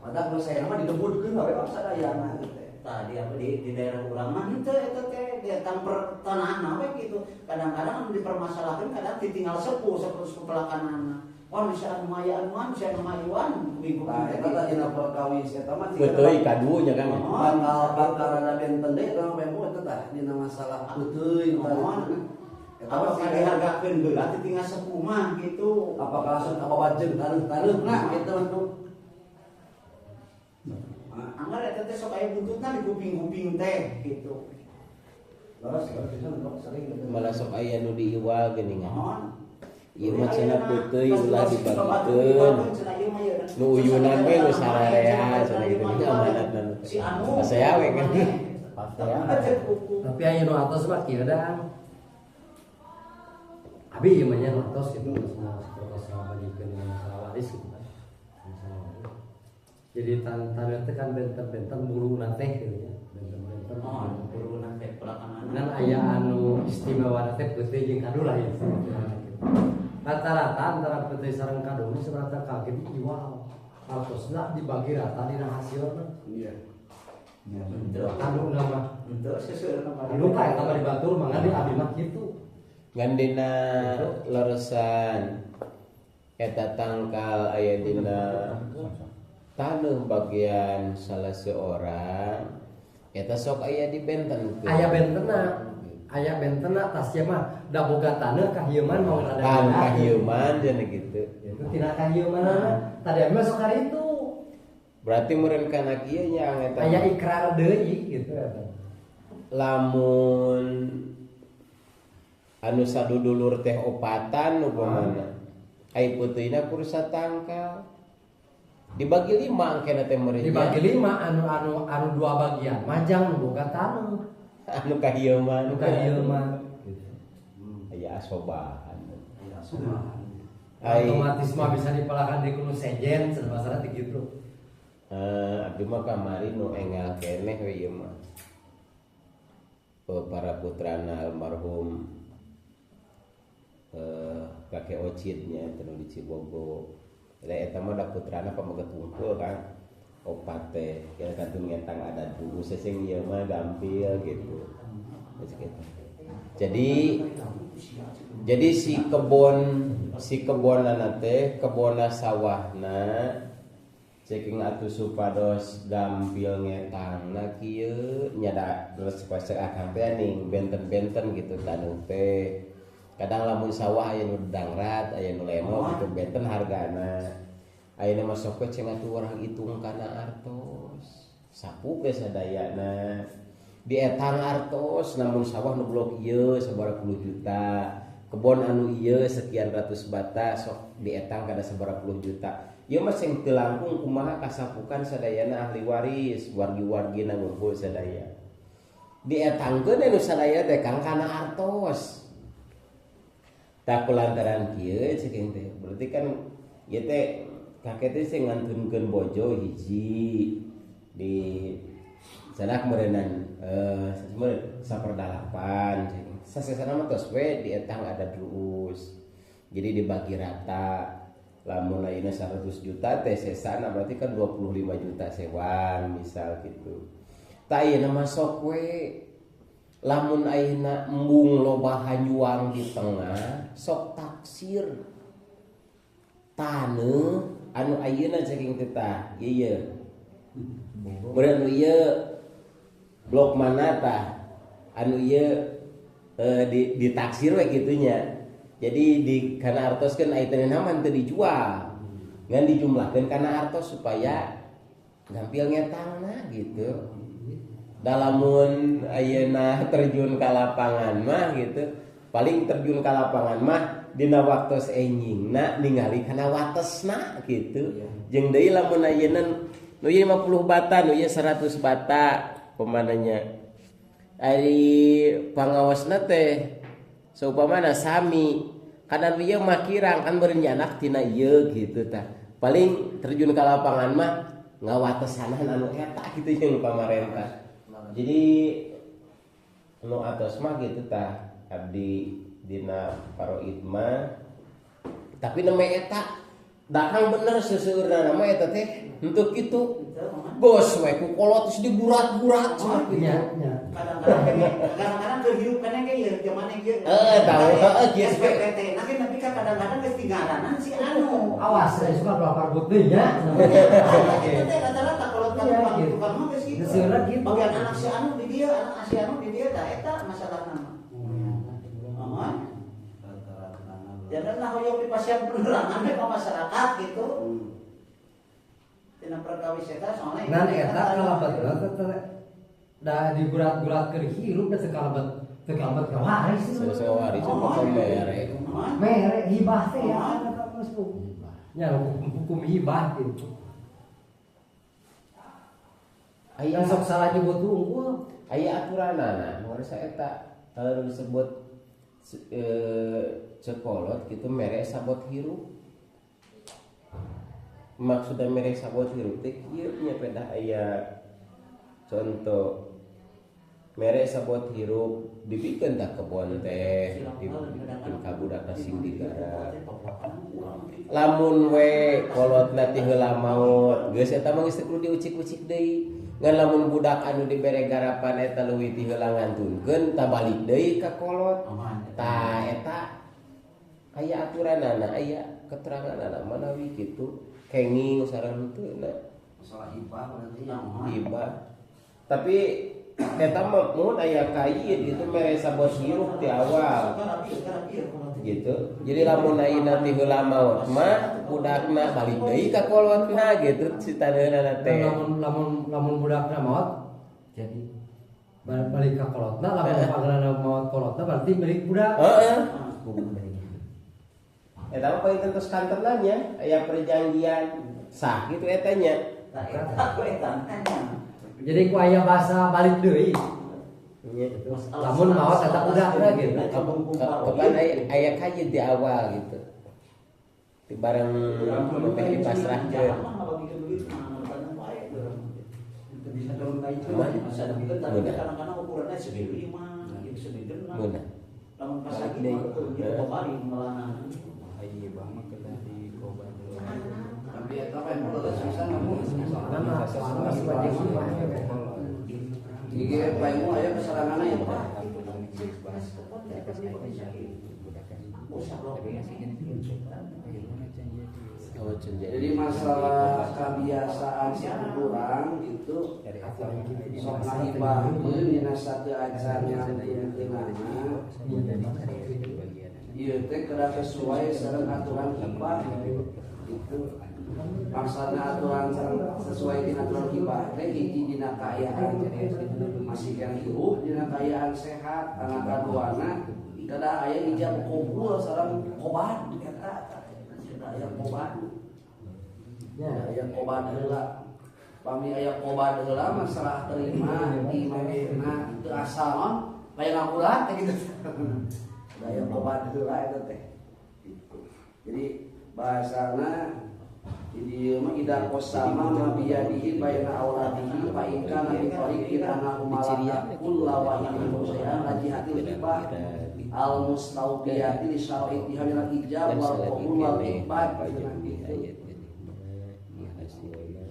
Padahal nu saya mah didebutkeun we sadayana gitu.
Tadi apa di daerah urang mah henteu eta teh datang pertanahan we gitu. Kadang-kadang anu dipermasalahkeun kadang ditinggal sepuh sapertos kepelakanana. Wah bisa anu maya anuan, bisa anu mayuan minggu
Eta teh dina perkawis eta mah
Betul kadunya kan.
bakal ada benten deui eta mah eta tah dina masalah peuteui eta mah
apakah dihargakeun heula ditinggal sepuh mah gitu.
apakah langsung apa wajib taneuh gitu mah tuh.
Anggar eta teh sok aya buntutna di kuping-kuping teh gitu.
Terus bisa sering gitu.
Malah sok aya nu diiwal geuningan.
Mohon.
Ieu mah cenah peuteui ulah dibagikeun. Nu uyunan we nu sararea cenah kitu nya amanatna.
Si anu
Pasayawe kan.
tapi aya nu atos mah kieu dang. Abi ieu mah nya nu atos gitu masalah sapertos ngabagikeun masalah waris gitu kan. Masalah waris. Jadi taneuh teh kan benten-benten muluna teh gitu ya. Benten-benten.
turunan teh pelakanana.
Dan aya anu istimewa teh peuteui jeung kadu lah ya. Rata-rata antara peuteui sareng kadu seberapa kaget dijual. Hartosna dibagi rata dina hasilna.
Iya.
Kadu nama.
Henteu seseueur na
Dulu ka eta mah dibatur mangga di abdi mah kitu.
Gandena leresan eta tangkal aya dina taneuh bagian salah seorang eta sok aya di benten
Aya bentena tas ieu mah da boga taneuh kahieuman mau rada
kan kahieuman cenah gitu.
itu tina kahieumanana tadi mah sok ari itu
Berarti meureun kana kieu nya eta
aya ikrar deui gitu eta.
Lamun anu sadudulur teh opatan upamana ai peuteuna kursa tangkal dibagi 5 angkena teh meureun
Dibagi 5 anu 2 bagian majang nu boga taneuh
anu kahieuman
nu kahieuman gitu.
Aya asobahan
Otomatis mah bisa dipalakan di kuno sejen sareng gitu.
Abdi mah kamari nu enggal keneh we ieu mah. Para putrana almarhum kakek Ocidnya teu di Cibogo. Da eta mah da putrana pamaget wungkul kan. Opat teh kira kantun ngetang adat dulu seseng ieu mah gampil gitu. Jadi si kebonana teh kebona sawahna ceking atuh supados gampil ngetangna kieu nyada terus pasek akang teh ning benten-benten gitu taneuh teh. Kadang lamun sawah aya nu dangrat, aya nu leno gitu benten hargana. Ayeuna mah sok ceng atuh urang hitung kana artos. Sapu ge sadayana. Di etang artos namun sawah nu blok ieu sabaraha puluh juta. Kebon anu ieu sekian ratus bata sok di etang kada sabaraha puluh juta. Ieu mah sing teu langkung kumaha kasapukan sadayana ahli waris, wargi-wargina ngumpul sadaya. Di etangkeun anu sadaya teh kang kana artos. Tak kulantaran kieu ceking teh. Berarti kan ieu teh kakek teh sing ngantunkeun bojo hiji di sanak meureunan saperdalapan ceking. Sasesana mah tos we di etang ada terus. Jadi dibagi rata. Lamun ayeuna 100 juta teh sesana berarti kan 25 juta sewaan misal gitu. Ta ayeuna mah sok we lamun ayeuna embung loba hanyuang di tengah sok taksir taneuh anu ayeuna ceking teh tah ieu meureun anu ieu blok mana tah anu ieu ditaksir we kitu nya. Jadi di kana artoskeun ayeuna mah teu dijual ngan dijumlahkeun kana artos supaya gampil ngetangna gitu. Dalamun ayeuna terjun ka lapangan mah gitu paling terjun ka lapangan mah dina waktos enjingna ningali kana watesna gitu. Jeung deui lamun ayeuna nu ieu 50 bata nu ieu 100 bata pemananya ari pangawasna teh saupamana sami kana ieu mah kirang kan beureun nyanak tina ieu gitu tah. Paling terjun ka lapangan mah ngawatesanan anu eta kitu jeung pamarentah. Jadi anu atos mah gitu tah abdi dina paroid mah tapi neme eta dakang bener seseueurna nama eta teh henteu kitu bos we ku kolot geus diburat-burat cenah
kadang-kadang kehirup kana ge ieu jamane ieu
tahu kieu
SPPT nah kan tapi kadang-kadang geus tingaranan si anu
Awas suka pelapar deui nya.
Eta rata-rata kolot ka tukang mah geus kitu bagian anak si anu di dieu anak si anu di dieu da eta masalahna mah jangan lah hoyong di pasien penerangan ke masyarakat gitu. Tina perkawis eta soalnya.
Nan eta kalabat da digurat-gurat keur hirup da teu kalabat ka waris.
Waris apa mere.
Mere hibah teh ya eta masuk. Nya hukum hibah gitu. Aya sok salah nyebut unggul.
Aya aturanana nu eta disebut cekolot gitu mere sabot hirup. Maksudnya mere sabot hirup teh kieu nya pedah aya contoh mere sabot hirup dibikeun tah kebon teh dibikeun ka budak sing digara. Lamun we kolotna ti heula maot geus eta mah geus kudu diucik-ucik deui. Ngan lamun budak anu dibere garapan eta leuwih ti heula ngantunkeun tah balik deui ka kolot. Tah eta aya aturanana, aya keteranganana manawi kitu kenging sareng teu
masalah hibah berarti
hibah. Tapi eta mah mun aya kaid itu mere sabot hirup di awal gitu. Jadi lamun ayeuna ti heula maot mah budakna balik deui ka kolotna gitu citadeuna teh.
Lamun budakna maot jadi balik ka kolotna, lamun pangrana maot kolotna berarti milik budak.
Heeh. Eta mah paling tentu kantorna nya aya perjanjian sah gitu eta nya.
Nah, eta
Jadi ku aya bahasa balik deui.
Nya.
Lamun maot eta budakna gitu.
Kapan aya kaid di awal gitu. Di bareng teh dipasrahkeun.
Kadang-kadang ukurannya segede 5, segede 6.
Bener.
Lamun pas lagi itu kembali melanang.
tapi eta mah emang leuleus pisan namun Jika paling aya kesaranganna ya Pak. Jadi masalah kebiasaan kurang gitu sok ngahibahkeun dina saeutik acan yang tengahna ieu teh kada sesuai sareng aturan hibah gitu. Maksudna aturan sesuai dengan aturan hibah teh hiji dina kaayaan masih yang hirup dina kaayaan sehat, anak kaduana kada aya ijab qabul sareng qobat eta aya qobat. Ya, aya qobat heula. Pami aya qobat heula masalah terima di mamena teu asal non aya ngabulat teh gitu. Aya qobat heula eta teh. Jadi bahasana jadi mah ida qosama ma biyadihi baina auladihi fa in kana min tariqin annahu malaka kullawahin musayyan lajihatil hibah al mustawqiyati li syara'itiha min al-ijab wal qabul wal iqbal.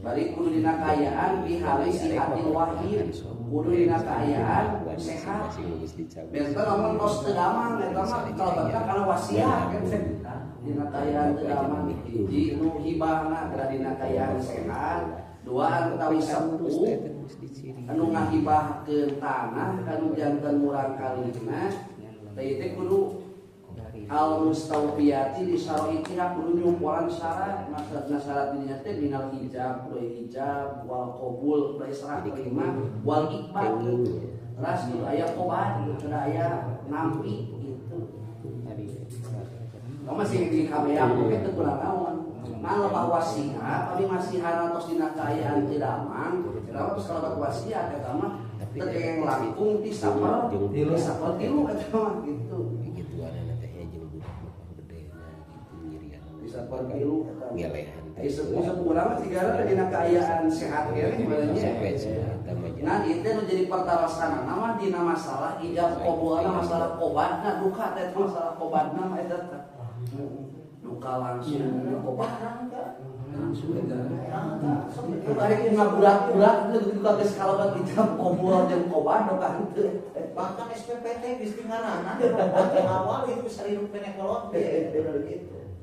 Balik kudu dina kaayaan bihali sihatil wahid, kudu dina kaayaan sehat. Benten lamun tos teu damang eta mah kalebetna kana wasiat kan dina kaayaan teu damang. Hiji nu hibahna kada dina kaayaan sehat, dua anu tawi sepuh anu ngahibahkeun tanah kanu janten murang kalina teh teh kudu al mustawfiyati di syara'itiha kudu nyumporan syarat maksudna syarat dina teh minal hijab wal qabul isra terima wal iqbal ras kudu aya qobat kudu aya nampi gitu masih di kabeang teh teu kurang naon nah lebah wasiat tapi masih tos dina kaayaan teu damang kenapa tos kalabat wasiat eta mah teu kengeng langkung ti sapal tilu eta mah gitu bisa pergilu
ngelehan
bisa kurang tigara dina kaayaan sehat ge nah itu jadi pertarasan nama dina masalah ijab qabulna masalah qobatna duka teh masalah qobatna eta duka langsung qobat langsung eta bari ngabudak-budak duka geus kalabat ijab qabul jeung qobat duka henteu
Bahkan SPPT geus tinggalana di awal itu bisa hidup kene kolot gitu.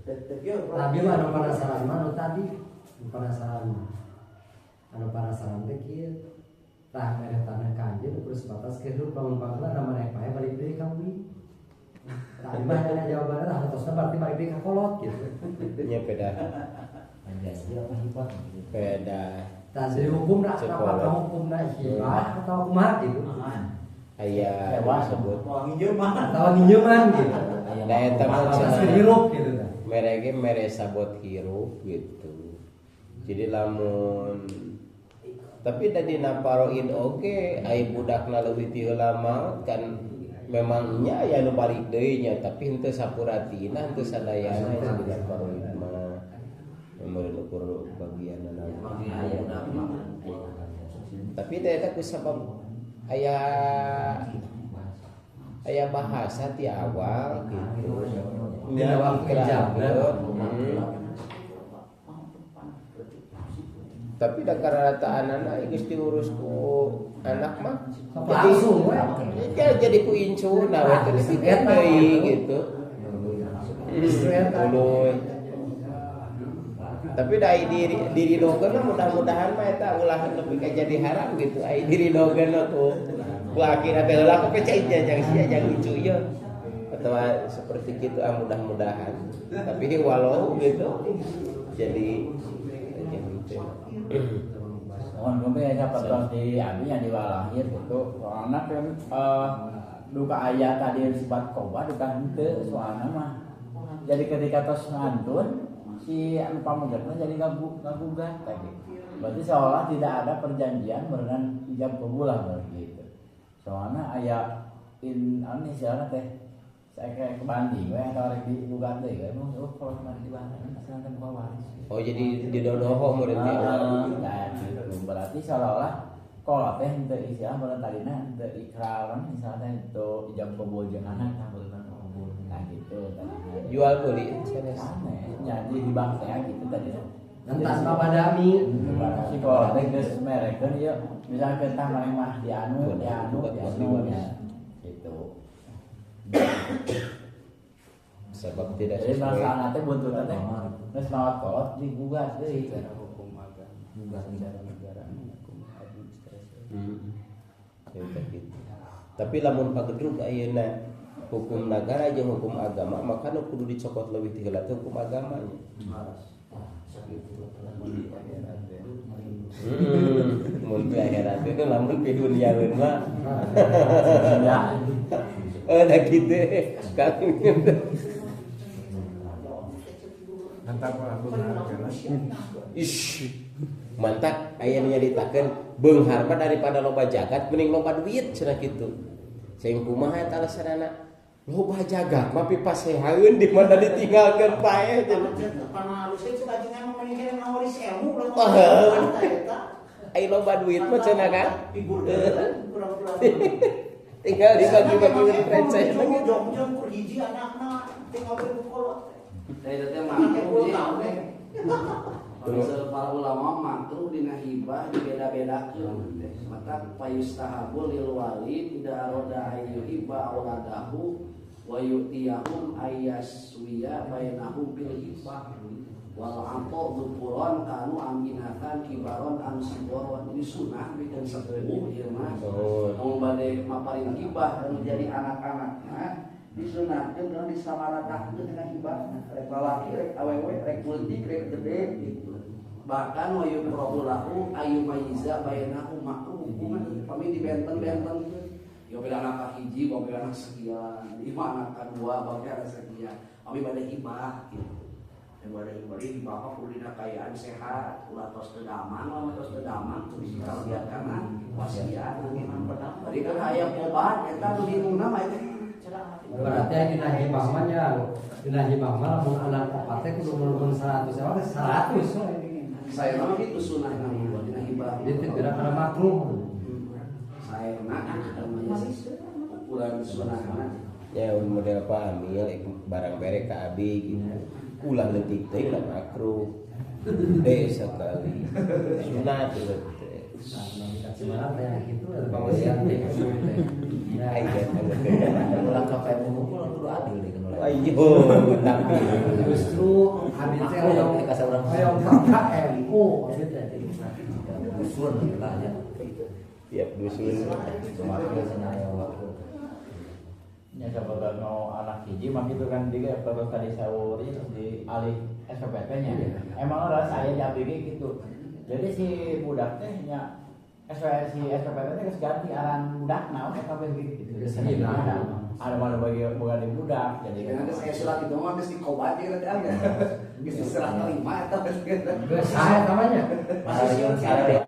Tapi mah anu penasaran mah tadi penasaran teh kieu tah mere tanah kanjeun ukur sebatas kehidup bangun-bangunna na maneh bae balik deui ka bumi. Tadi mah nya jawabanna tah tosna berarti balik deui ka kolot gitu.
nya beda. Beda.
Tah jadi hukumna apa hukumna hibah atau kumaha gitu.
Aya disebut
Atau nginjeuman gitu.
da eta mah
hirup gitu tah.
mereka mere sabot hirup gitu. Jadi lamun tapi tadi naparoin oke ai budakna leuwih ti heula mah kan memangnya aya nu balik deui nya tapi henteu sapuratina henteu sadayana di naparoin mah memang ukur bagianna tapi teh eta ku sabab aya bahasa ti awal gitu.
Dina waktu ijabna.
Tapi da kararataan geus diurus ku anak mah
Langsung we.
jadi ku incuna we teh deui gitu.
Justru eta.
Uluy. Tapi da diri dogen mudah-mudahan mah eta ulah lebih ka jadi haram gitu. Ai diri dogen aku. Ku akhirna teh heula aku pecahnya jeung sia jeung lucu ieu. Atau seperti gitu mudah-mudahan. Tapi walau gitu jadi gitu.
Mohon kami ya patros di abinya di walahir gitu. Soalnya kan duka ayat tadi sifat koba duka henteu soalnya mah. Jadi ketika tos ngantun si anu pamungkasna jadi ngagugat tadi. Berarti seolah tidak ada perjanjian berenang ijab kabul lah gitu. Soalnya aya anu siapa teh saya kayak kebanding we atau rek digugat deui we mah kalau mari dibanding asalkan buka waris.
Oh jadi didodoho murid teh.
Nah, gitu. Berarti seolah-olah kalau teh henteu isiah berenang tadina henteu ikraran misalnya henteu ijab kabul jeung anak berenang kabul. Nah gitu tadi.
Jual beli sanes.
Jadi di bank teh gitu tadi.
Dan tanpa badami.
Si kalau teh geus merekeun ieu misalnya kita maneh mah di anu ya. Gitu.
Sebab tidak
Jadi
sesuai.
masalah teh buntutan teh geus mawat kolot digugat deui.
Hukum agama gugat negara hukum administrasi.
Ya udah gitu. Tapi lamun pagedrug ayeuna hukum negara jeung hukum agama maka nu kudu dicokot leuwih ti heula teh hukum agamanya. Mun di akhirat itu lamun di dunia mah. Da kitu Kang.
Mantap aku benar.
Ish. Mantap aya nu nyaritakeun beunghar mah daripada loba jagat mending loba duit cenah kitu. Saing kumaha eta alasanna? Loba jagat mah pipasehaeun di mana ditinggalkeun pae cenah.
Karena harusnya itu kajian memikirkan nawaris ilmu belum
Ai loba duit mah cenah kan.
figur kurang-kurang
Tinggal dibagi-bagi receh.
jong-jong kur hiji anakna tinggal berkolot
Teh teh
anaknya
makruh
10 tahun
ya. Misal para ulama makruh dina hibah dibeda-bedakeun. Maka payustahabul lil wali tidak roda ayu hibah auladahu wa yu'tiyahum ayyaswiya bainahum bil hibah. Wal ampo dukuron kanu aminatan kibaron anu siboron ini sunah bikin sepuh ieu mah. Mun bade maparing hibah anu jadi anak-anakna disunahkeun dan disamaratakeun dengan hibahna. Rek lalaki rek awewe rek leutik rek gede gitu. Bahkan wa yuqra'u lahu ayyumayyiza bainahu makruh hukuman pami dibenten-benten. Yo beda anak hiji bae anak sekian, 5 anak kedua bae anak sekian. Pami bade hibah gitu. Bari bapak kudu dina kayaan sehat, ulah tos teu damang, lamun tos teu damang kudu dikalian kana wasiat iman pertama. Bari kan aya obat eta nu dinuna mah eta
Berarti dina hibah mah nya dina hibah mah lamun anak opat teh kudu mun 100 orang 100.
saya mah kitu sunahna mah dina hibah.
Jadi tidak ada makruh.
Saya mah ukuran sunahna.
Ya model pamil barang bere ka abi gitu. Ulah leutik teh ulah makruh. Sekali. Sunat teh.
Cuma ya gitu pengosian teh.
Ya iya
Ulah kafe buku kudu adil deh kan ulah.
ayo tapi
Justru habis teh hoyong kakak MU gitu teh.
Usul lah ya.
tiap dusun
Semakin senaya waktu. Ya sahabat mau anak hiji mah gitu kan dia kalau tadi sauri di alih SPP-nya. Emang orang saya di ABG gitu. Jadi si budak teh nya SPP teh geus ganti aran budakna oke kabeh gitu. Ada mana bagi bukan di budak jadi
Jadi nanti saya surat itu mah geus dikobat ieu teh aja. Geus diserah terima eta.
Geus sae namanya.
Masih